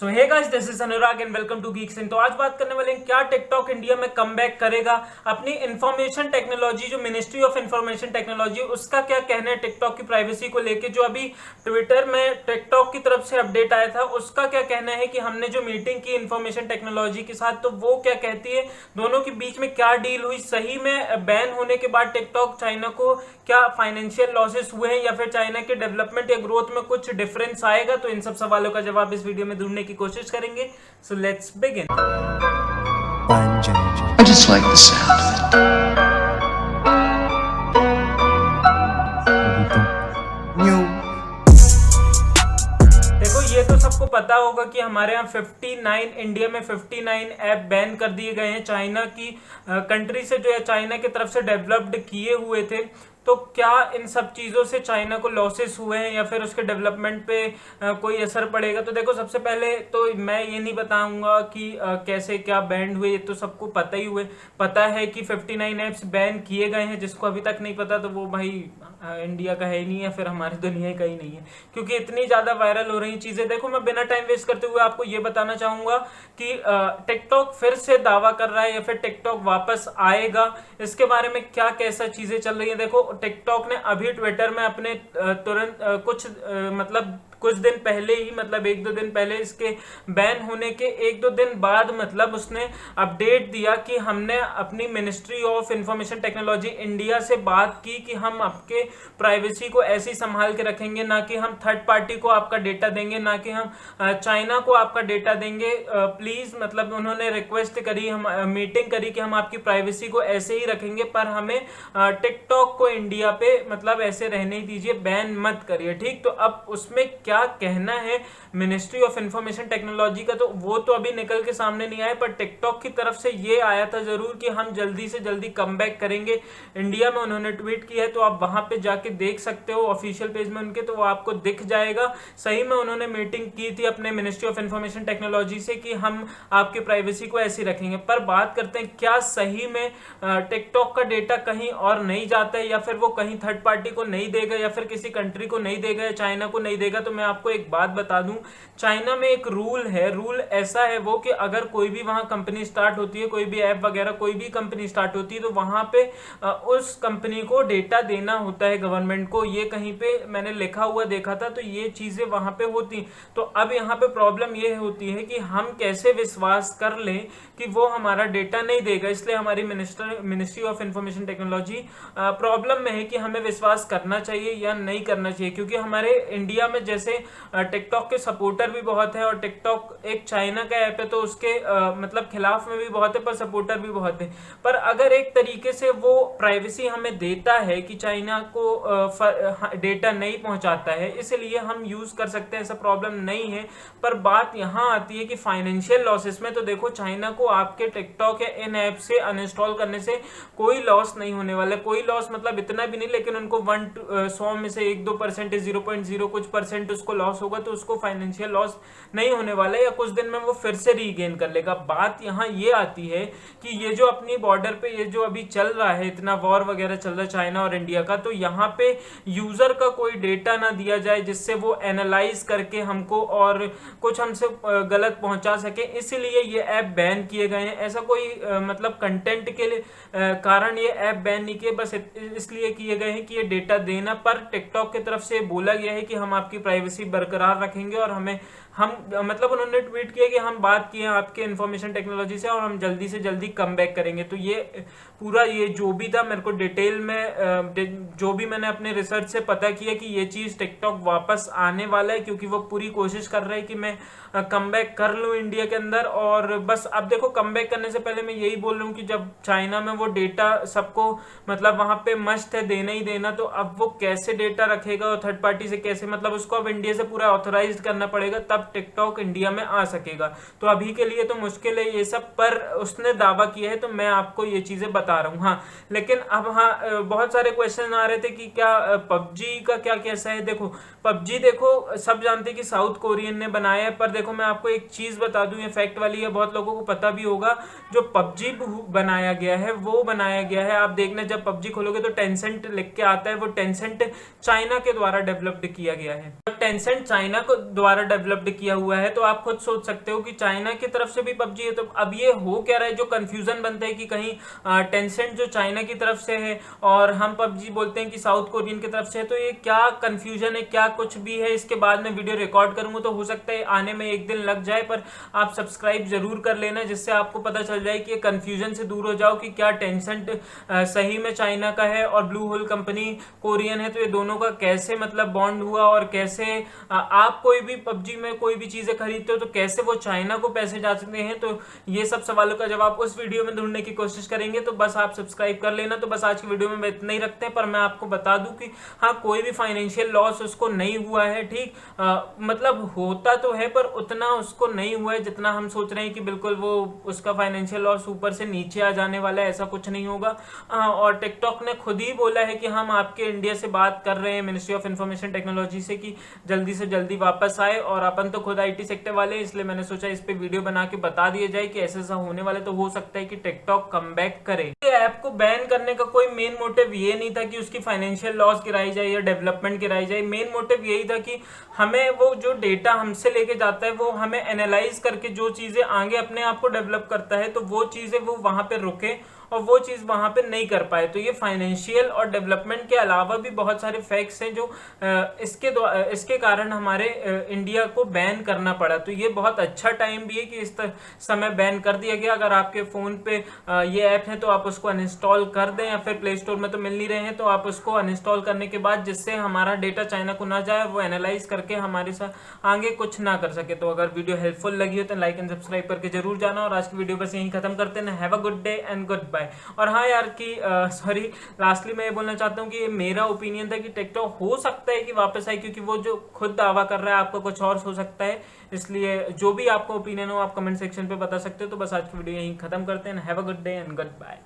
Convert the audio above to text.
So hey guys, this is Anurag and welcome to Geeks In. तो आज बात करने वाले हैं क्या टिकटॉक इंडिया में कमबैक करेगा। अपनी इंफॉर्मेशन टेक्नोलॉजी जो मिनिस्ट्री ऑफ इंफॉर्मेशन टेक्नोलॉजी उसका क्या कहना है टिकटॉक की प्राइवेसी को लेके। जो अभी ट्विटर में टिकटॉक की तरफ से अपडेट आया था उसका क्या कहना है कि हमने जो मीटिंग की इंफॉर्मेशन टेक्नोलॉजी के साथ, तो वो क्या कहती है, दोनों के बीच में क्या डील हुई। सही में बैन होने के बाद टिकटॉक चाइना को क्या फाइनेंशियल लॉसेस हुए हैं या फिर चाइना के डेवलपमेंट या ग्रोथ में कुछ डिफरेंस आएगा। तो इन सब सवालों का जवाब इस वीडियो में ढूंढने की कोशिश करेंगे। So let's begin. I just like the sound of it. New. देखो, ये तो सबको पता होगा कि हमारे यहाँ 59 इंडिया में 59 ऐप बैन कर दिए गए हैं चाइना की कंट्री से, जो है चाइना की तरफ से डेवलप्ड किए हुए थे। तो क्या इन सब चीज़ों से चाइना को लॉसेस हुए हैं या फिर उसके डेवलपमेंट पे कोई असर पड़ेगा। तो देखो, सबसे पहले तो मैं ये नहीं बताऊंगा कि कैसे क्या बैंड हुए, ये तो सबको पता है कि 59 ऐप्स बैन किए गए हैं। जिसको अभी तक नहीं पता तो वो भाई इंडिया का है ही नहीं, या फिर हमारी दुनिया का ही नहीं है, क्योंकि इतनी ज़्यादा वायरल हो रही चीज़ें। देखो, मैं बिना टाइम वेस्ट करते हुए आपको ये बताना चाहूँगा कि टिकटॉक फिर से दावा कर रहा है या फिर टिकटॉक वापस आएगा, इसके बारे में क्या कैसा चीज़ें चल रही हैं। देखो, टिकटॉक ने अभी ट्विटर में अपने तुरंत मतलब कुछ दिन पहले ही, मतलब एक दो दिन पहले इसके बैन होने के एक दो दिन बाद, मतलब उसने अपडेट दिया कि हमने अपनी ministry of information technology India से बात की कि हम आपके प्राइवेसी को ऐसे ही संभाल के रखेंगे, ना कि हम थर्ड पार्टी को आपका डेटा देंगे, ना कि हम चाइना को आपका डेटा देंगे। प्लीज़, मतलब उन्होंने रिक्वेस्ट करी, हम मीटिंग करी कि हम आपकी प्राइवेसी को ऐसे ही रखेंगे, पर हमें टिकटॉक को इंडिया पे मतलब ऐसे रहने ही दीजिए, बैन मत करिए। ठीक, तो अब उसमें क्या कहना है मिनिस्ट्री ऑफ इंफॉर्मेशन टेक्नोलॉजी का, तो वो तो अभी निकल के सामने नहीं आया, पर टिकटॉक की तरफ से ये आया था जरूर कि हम जल्दी से जल्दी कमबैक करेंगे इंडिया में। उन्होंने ट्वीट किया है, तो आप वहां पे जाके देख सकते हो ऑफिशियल पेज में उनके, तो वो आपको दिख जाएगा। सही में उन्होंने मीटिंग की थी अपने मिनिस्ट्री ऑफ इंफॉर्मेशन टेक्नोलॉजी से कि हम आपकी प्राइवेसी को ऐसे रखेंगे। पर बात करते हैं, क्या सही में टिकटॉक का डेटा कहीं और नहीं जाता है, या फिर वो कहीं थर्ड पार्टी को नहीं देगा, या फिर किसी कंट्री को नहीं देगा, या चाइना को नहीं देगा। तो मैं आपको एक बात बता दूं, चाइना में एक रूल है, रूल ऐसा है वो कि अगर कोई भी वहां कंपनी स्टार्ट होती है, कोई भी ऐप वगैरह कोई भी कंपनी स्टार्ट होती है, तो वहां पे उस कंपनी को डेटा देना होता है गवर्नमेंट को। ये कहीं पे मैंने लिखा हुआ देखा था, तो ये चीजें वहां पे होती। तो अब यहाँ पे प्रॉब्लम ये होती है कि हम कैसे विश्वास कर लें कि वो हमारा डेटा नहीं देगा। इसलिए हमारी ministry of information technology problem में है कि हमें विश्वास करना चाहिए या नहीं करना चाहिए, क्योंकि हमारे इंडिया में जैसे टिकटॉक के सपोर्टर भी बहुत है, और टिकटॉक एक चाइना का ऐप है, तो उसके मतलब खिलाफ में भी बहुत है, पर सपोर्टर भी बहुत है। पर अगर एक तरीके से वो प्राइवेसी हमें देता है कि चाइना को डेटा नहीं पहुंचाता है, इसलिए हम यूज कर सकते हैं, ऐसा प्रॉब्लम नहीं है। पर बात यहां आती है कि फाइनेंशियल लॉसेस में, तो देखो, चाइना को आपके टिकटॉक या इन ऐप से अनइंस्टॉल करने से कोई लॉस नहीं होने वाला। कोई लॉस मतलब इतना भी नहीं, लेकिन उनको 100 में से 1-2% 0.0 कुछ परसेंट उसको लॉस होगा, तो उसको फाइनेंशियल लॉस नहीं होने वाला है, या कुछ दिन में वो फिर से रीगेन कर लेगा। बात यहाँ ये आती है कि ये जो अपनी बॉर्डर पे ये जो अभी चल रहा है, इतना वॉर वगैरह चल रहा है चाइना और इंडिया का, तो यहाँ पे यूजर का कोई डेटा ना दिया जाए जिससे वो एनालाइज करके हमको और कुछ हमसे गलत पहुंचा सके, इसीलिए ये ऐप बैन किए गए हैं। ऐसा कोई मतलब कंटेंट के लिए कारण ये ऐप बैन नहीं किए, बस इसलिए किए गए हैं कि ये डेटा देना। पर टिकटॉक की तरफ से बोला गया है कि हम आपकी प्राइवेसी बरकरार रखेंगे, और हम मतलब उन्होंने ट्वीट किया कि हम बात किए आपके इंफॉर्मेशन टेक्नोलॉजी से, और हम जल्दी से जल्दी कम बैक करेंगे। तो ये पूरा ये जो भी था, मेरे को डिटेल में जो भी मैंने अपने रिसर्च से पता किया कि ये चीज़ टिकटॉक वापस आने वाला है, क्योंकि वो पूरी कोशिश कर रहा है कि मैं कम बैक कर लूँ इंडिया के अंदर। और बस अब देखो, कम बैक करने से पहले मैं यही बोल रहा हूँ कि जब चाइना में वो डेटा सबको मतलब वहाँ पे मस्ट है देना ही देना, तो अब वो कैसे डेटा रखेगा और थर्ड पार्टी से कैसे, मतलब उसको अब इंडिया से पूरा ऑथोराइज करना पड़ेगा, तब टिकटॉक इंडिया में आ सकेगा। तो अभी के लिए तो मुश्किल है ये सब, पर उसने दावा किया है, तो मैं आपको ये चीजें बता रहा हूँ। हाँ, लेकिन अब हाँ, बहुत सारे क्वेश्चन आ रहे थे कि क्या पबजी का क्या कैसा है। देखो, पबजी देखो, सब जानते हैं कि साउथ कोरियन ने बनाया है, पर देखो मैं आपको एक चीज बता दूं, ये फैक्ट वाली है, बहुत लोगों को पता भी होगा। जो पबजी बनाया गया है, वो बनाया गया है, आप देखना जब पबजी खोलोगे तो टेंसेंट लिख के आता है, वो टेंसेंट चाइना के द्वारा डेवलप्ड किया गया है। टेंसेंट चाइना को द्वारा डेवलप्ड किया हुआ है। तो आप खुद सोच सकते हो कि चाइना की तरफ से भी पबजी है, तो अब ये हो क्या रहा है, जो कंफ्यूजन बनता है कि कहीं टेंसेंट जो चाइना की तरफ से है और हम पबजी बोलते हैं कि साउथ कोरियन की तरफ से है, तो ये क्या कंफ्यूजन है, क्या कुछ भी है, इसके बाद में वीडियो रिकॉर्ड करूंगा तो हो सकता है आने में एक दिन लग जाए, पर आप सब्सक्राइब जरूर कर लेना जिससे आपको पता चल जाए कि ये कंफ्यूजन से दूर हो जाओ कि क्या टेंसेंट सही में चाइना का है और ब्लू होल कंपनी कोरियन है, तो ये दोनों का कैसे मतलब बॉन्ड हुआ और कैसे आप कोई भी पबजी में कोई भी चीजें खरीदते हो तो कैसे वो चाइना को पैसे जा सकते हैं। तो ये सब सवालों का जवाब उस वीडियो में ढूंढने की कोशिश करेंगे, तो बस आप सब्सक्राइब कर लेना। तो बस आज की वीडियो में इतना ही रखते हैं, पर मैं आपको बता दूं कि हाँ, कोई भी फाइनेंशियल लॉस उसको नहीं हुआ है, ठीक, मतलब होता तो है पर उतना उसको नहीं हुआ है जितना हम सोच रहे हैं कि बिल्कुल वो उसका फाइनेंशियल लॉस ऊपर से नीचे आ जाने वाला है, ऐसा कुछ नहीं होगा। और टिकटॉक ने खुद ही बोला है कि हम आपके इंडिया से बात कर रहे हैं, मिनिस्ट्री ऑफ इंफॉर्मेशन टेक्नोलॉजी से, कि जल्दी से जल्दी वापस आए, और अपन तो खुद आईटी सेक्टर वाले हैं, इसलिए मैंने सोचा इस पे वीडियो बना के बता दिया जाए कि ऐसा ऐसा होने वाला है। तो हो सकता है कि टिकटॉक कम बैक करे। ऐप को बैन करने का कोई मेन मोटिव ये नहीं था कि उसकी फाइनेंशियल लॉस गिराई जाए या डेवलपमेंट गिराई जाए। मेन मोटिव यही था कि हमें वो जो डेटा हमसे लेके जाता है वो हमें एनालाइज करके जो चीजें आगे अपने आप को डेवलप करता है, तो वो चीजें वो वहां पे रुके और वो चीज वहां पे नहीं कर पाए। तो ये फाइनेंशियल और डेवलपमेंट के अलावा भी बहुत सारे फैक्ट्स हैं जो इसके कारण हमारे इंडिया को बैन करना पड़ा। तो ये बहुत अच्छा टाइम भी है कि इस समय बैन कर दिया गया। अगर आपके फोन पे ये ऐप है तो आप उसको अनइंस्टॉल कर दें, या फिर प्ले स्टोर में तो मिल नहीं रहे हैं तो आप उसको अनइंस्टॉल करने के बाद, जिससे हमारा डेटा चाइना को ना जाए, वो एनालाइज करके हमारे साथ आगे कुछ ना कर सके। तो अगर वीडियो हेल्पफुल लगी हो तो लाइक एंड सब्सक्राइब करके जरूर जाना, और आज की वीडियो बस यहीं खत्म करते हैं। Have a good day and goodbye. और हाँ यार, कि सॉरी, लास्टली मैं ये बोलना चाहता हूँ कि ये मेरा ओपिनियन था कि टिकटॉक हो सकता है कि वापस आए, क्योंकि वो जो खुद दावा कर रहा है आपको कुछ और हो सकता है। इसलिए जो भी आपका ओपिनियन हो आप कमेंट सेक्शन पे बता सकते हो। तो बस आज की वीडियो यहीं खत्म करते हैं। Have a good day and good bye.